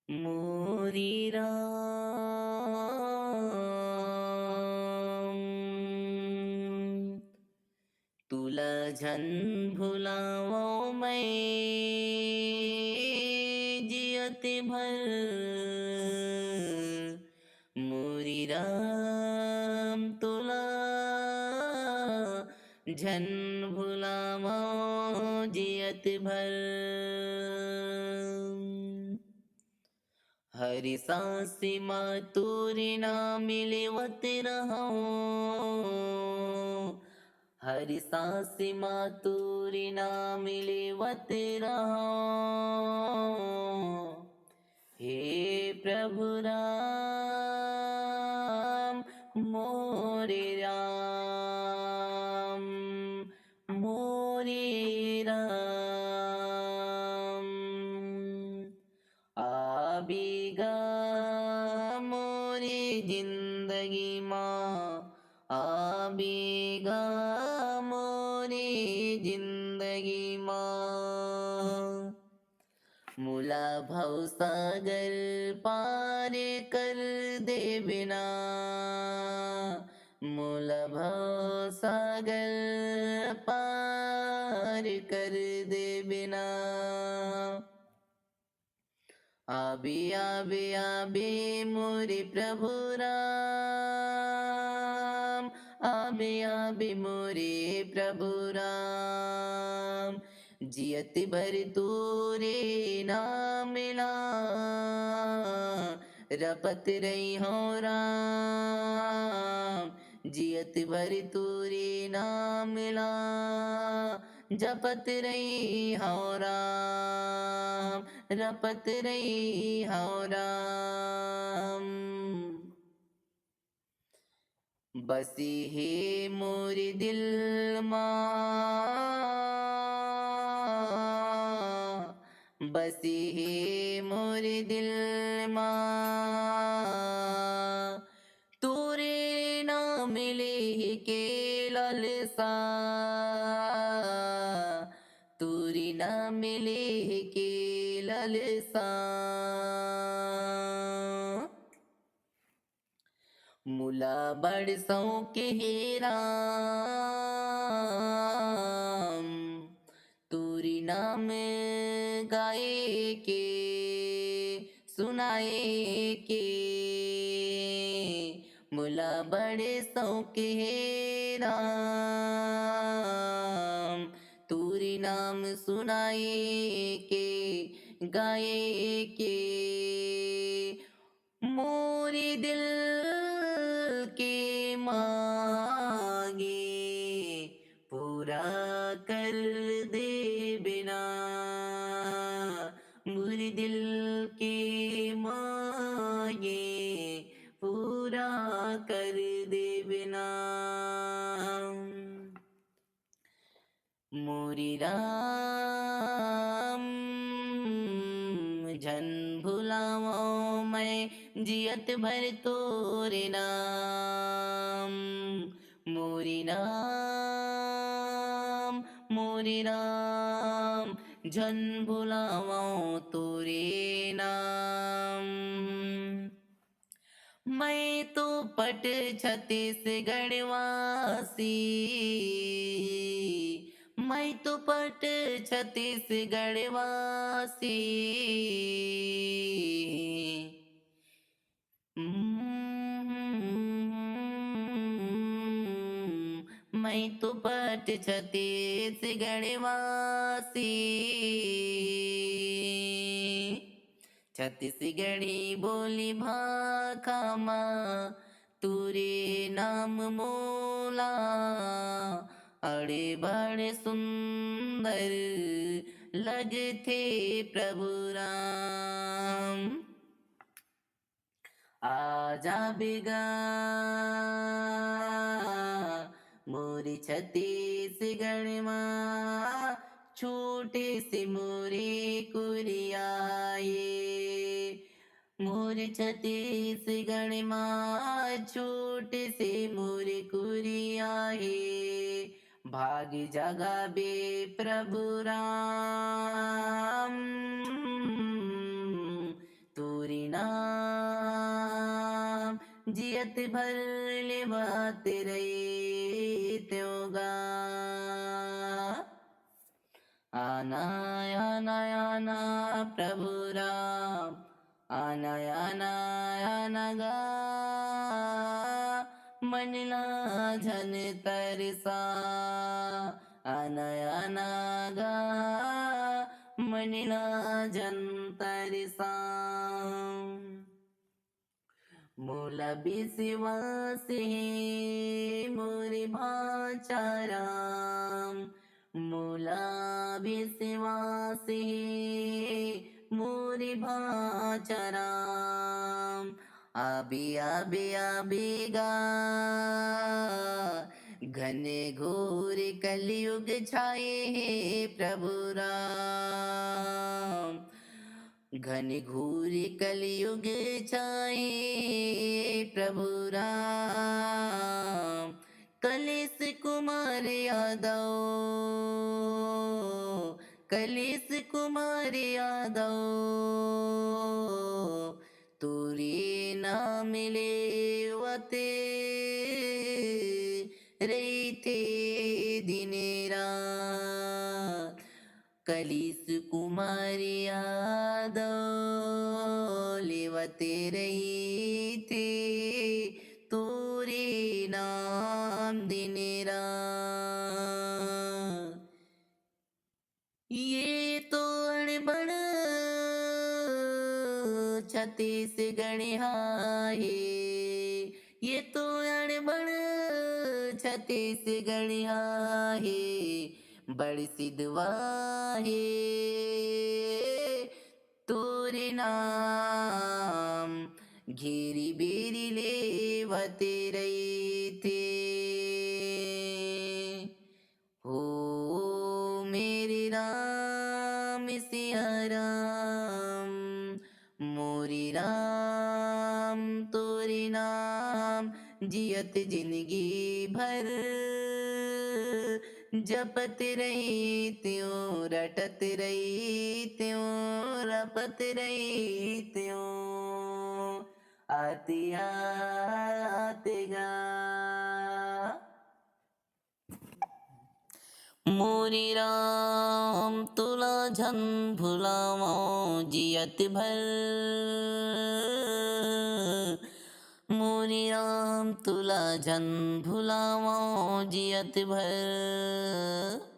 मोरी राम तुला झन भुलावो मैं जियत भर मोरी राम तुला झन भुलावो जियत भर हरि सांसी मातुरी ना मिलवत रहो हरि सांसी मातुरी ना मिलवत रहो हे प्रभु राम मोरे राम मोरे राम आबिगा मोरी जिंदगी माँ आबिगा मोरी जिंदगी माँ मुला भव सागर पार कर दे बिना मुला भव सागर पार कर दे बिना आबी आबी आबी मोरे प्रभु राम आबी आबी मोरे प्रभु राम जियत भर तूरे नाम मिला रपत रही हो राम जियत भर तूरे नाम मिला जपत रही हो राम रपत रही हो राम बसी है मोरे दिल माँ बसी है मोरे दिल माँ तोरे ना मिले के ललसा तोरी ना मिले के ललसा मुला बरसों के राम तूरी नाम गाए के सुनाए के मुला बरसों के राम तूरी नाम सुनाए के गाए के मोरे दिल के मांगे पूरा कर दे बिना मोरे दिल के मांगे पूरा कर दे बिना मोरी राम झन भुलाओ मैं जियत भर तोरे नाम मोरी राम झन भुलाओ तोरे नाम मैं तो पट छत्तीसगढ़ वासी मैं तो पट छत्तीसगढ़ वासी मैं तो पट छत्तीसगढ़ वासी छत्तीसगढ़ी बोली भाखा माँ तुरे नाम मोला अड़े बड़े सुंदर लगते प्रभु राम आजा बिगा मोरी छत्तीसगढ़ माँ छोटे से मोरे कुरियाए मोरे छत्तीसगढ़ माँ छोटे से मोरे कुरियाए भाग जगा बे प्रभु राम तू जियत भर लेवत रही त्योगा। आना आना आना प्रभु राम, आना आना आना गा, मन ना झन तरसा। आना आना गा, मन ना झन तरसा। मोला विश्वास है मोरे भाचाराम, मोला विश्वास है मोरे भाचाराम। आबे आबे आबेगा घने घोर कलयुग छाए है प्रभु राम। घन घोर कलयुग छाए प्रभु राम। कलेश कुमार यादव, कलेश कुमार यादव, तोरे नाम लेवते रहते दिन रात। कलेश कुमार यादव लेवते रहते तोरे नाम दिन रात। ये तो अणबण छत्तीसगढ़ है, ये तो अणबण छत्तीसगढ़ है। बड़ सिद्धवा है तोरे नाम, घेरी बेरी लेवते रहते। हो मेरे राम सिया राम, मोरी राम तोरे नाम। जियत जिंदगी भर जपत रही त्यों, रटत रही त्यों, रपत रही त्यों। आते आते गा मोरी राम तुला झन भुलावा जियत भर। मोरी राम तुला झन भुलावा जियत भर।